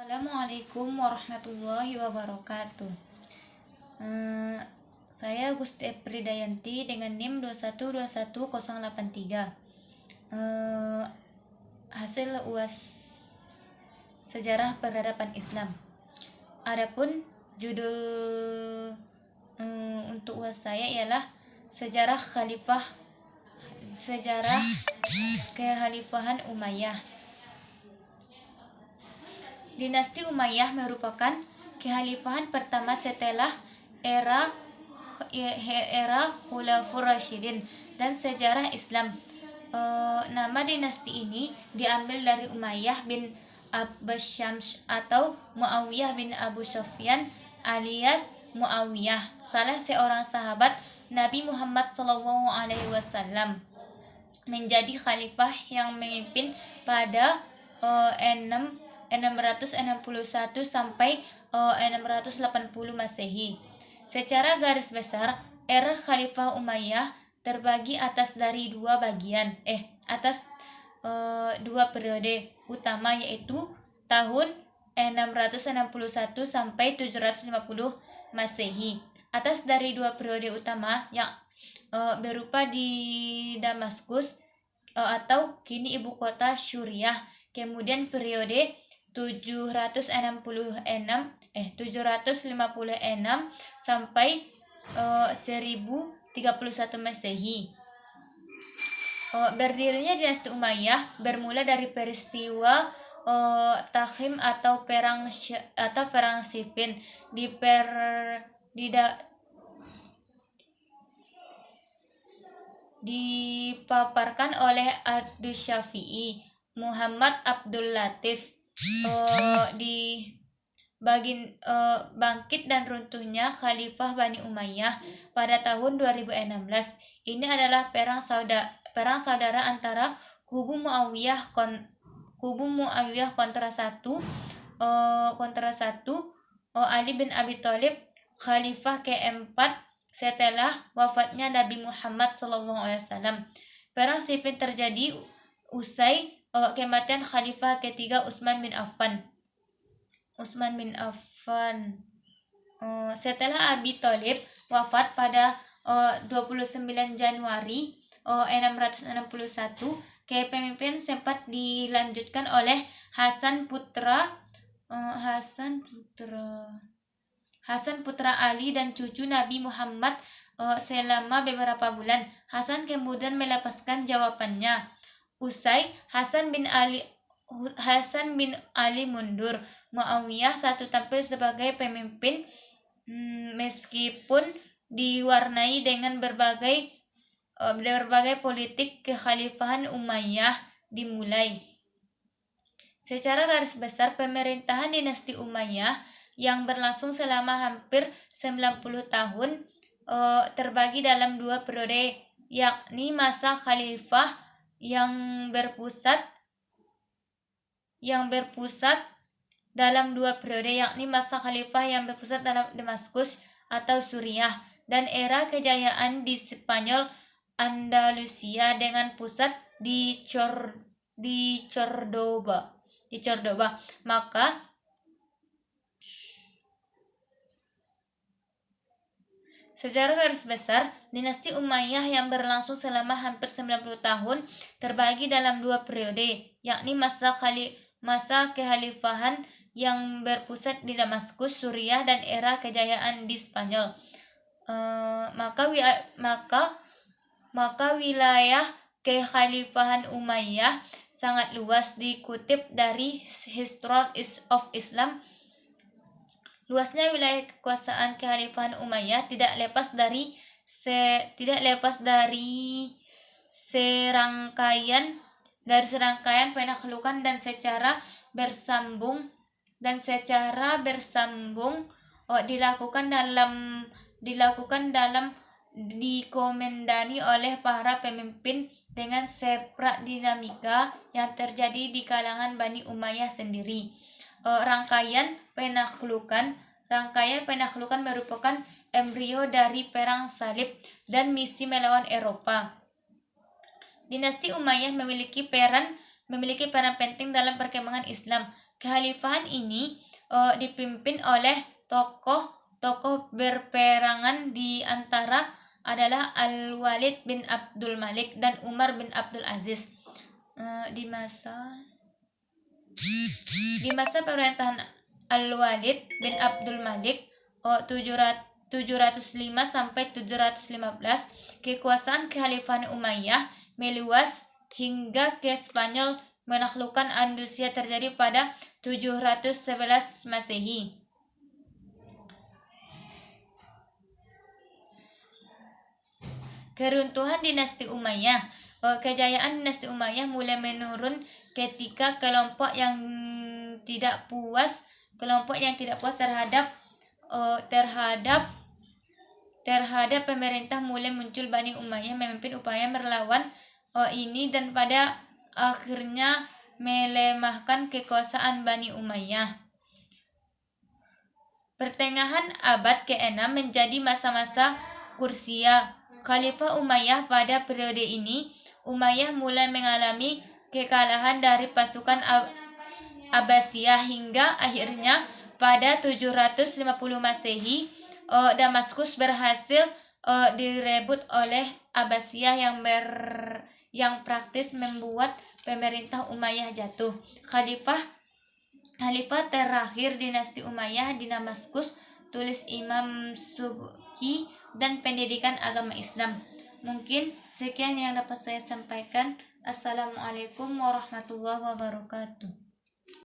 Assalamualaikum warahmatullahi wabarakatuh. Saya Gusti Epridayanti dengan NIM 2121083. Hasil UAS Sejarah Peradaban Islam. Adapun judul untuk UAS saya ialah Sejarah Kekhalifahan Umayyah. Dinasti Umayyah merupakan kekhalifahan pertama setelah era Khulafaur Rasyidin dan sejarah Islam. Nama dinasti ini diambil dari Umayyah bin Abbas Syams atau Muawiyah bin Abu Sufyan alias Muawiyah, salah seorang sahabat Nabi Muhammad SAW, menjadi khalifah yang memimpin pada 661 sampai 680 Masehi. Secara garis besar, era Khalifah Umayyah terbagi atas dua periode utama, yaitu tahun 661 sampai 750 Masehi. Atas dari dua periode utama yang berupa di Damaskus atau kini ibu kota Suriah, kemudian periode 756 sampai 1031 Masehi. Berdirinya dinasti Umayyah bermula dari peristiwa Takhim atau perang Siffin dipaparkan oleh Ad-Syafi'i Muhammad Abdul Latif bangkit dan runtuhnya Khalifah Bani Umayyah pada tahun 2016. Ini adalah perang saudara antara kubu Muawiyah kontra Ali bin Abi Thalib, Khalifah keempat setelah wafatnya Nabi Muhammad SAW. Perang Siffin terjadi usai kematian Khalifah ketiga Utsman bin Affan. Setelah Abi Thalib wafat pada 29 Januari 661, kepemimpinan sempat dilanjutkan oleh Hasan putra Ali dan cucu Nabi Muhammad selama beberapa bulan. Hasan kemudian melepaskan jawabannya. Usai Hasan bin Ali mundur, Muawiyah tampil sebagai pemimpin meskipun diwarnai dengan berbagai politik kekhalifahan Umayyah dimulai. Secara garis besar, pemerintahan dinasti Umayyah yang berlangsung selama hampir 90 tahun terbagi dalam dua periode, yakni masa khalifah yang berpusat dalam dua periode, yakni masa khalifah yang berpusat dalam Damaskus atau Suriah, dan era kejayaan di Spanyol Andalusia dengan pusat di Cordoba. Maka secara garis besar, dinasti Umayyah yang berlangsung selama hampir 90 tahun terbagi dalam dua periode, yakni masa kekhalifahan yang berpusat di Damaskus, Suriah, dan era kejayaan di Spanyol. Maka wilayah kekhalifahan Umayyah sangat luas. Dikutip dari History of Islam, luasnya wilayah kekuasaan kekhalifahan Umayyah tidak lepas dari serangkaian penaklukan dan secara bersambung dikomandani oleh para pemimpin dengan sepak dinamika yang terjadi di kalangan Bani Umayyah sendiri. Rangkaian penaklukan merupakan embrio dari perang salib dan misi melawan Eropa. Dinasti Umayyah memiliki peran penting dalam perkembangan Islam. Kekhalifahan ini dipimpin oleh tokoh-tokoh berperangan, di antara adalah Al-Walid bin Abdul Malik dan Umar bin Abdul Aziz. Di masa pemerintahan Al-Walid bin Abdul Malik 705 sampai 715, kekuasaan Kekhalifahan Umayyah meluas hingga ke Spanyol. Menaklukkan Andalusia terjadi pada 711 Masehi. Keruntuhan dinasti Umayyah. Kejayaan dinasti Umayyah mulai menurun ketika kelompok yang tidak puas terhadap pemerintah mulai muncul. Bani Umayyah memimpin upaya melawan ini dan pada akhirnya melemahkan kekuasaan Bani Umayyah. Pertengahan abad ke-6 menjadi masa-masa Kursia Khalifah Umayyah. Pada periode ini, Umayyah mulai mengalami kekalahan dari pasukan Abbasiyah hingga akhirnya pada 750 Masehi, Damaskus berhasil direbut oleh Abbasiyah yang praktis membuat pemerintah Umayyah jatuh. Khalifah terakhir dinasti Umayyah di Damaskus, tulis Imam Subki, dan pendidikan agama Islam. Mungkin sekian yang dapat saya sampaikan. Assalamualaikum warahmatullahi wabarakatuh.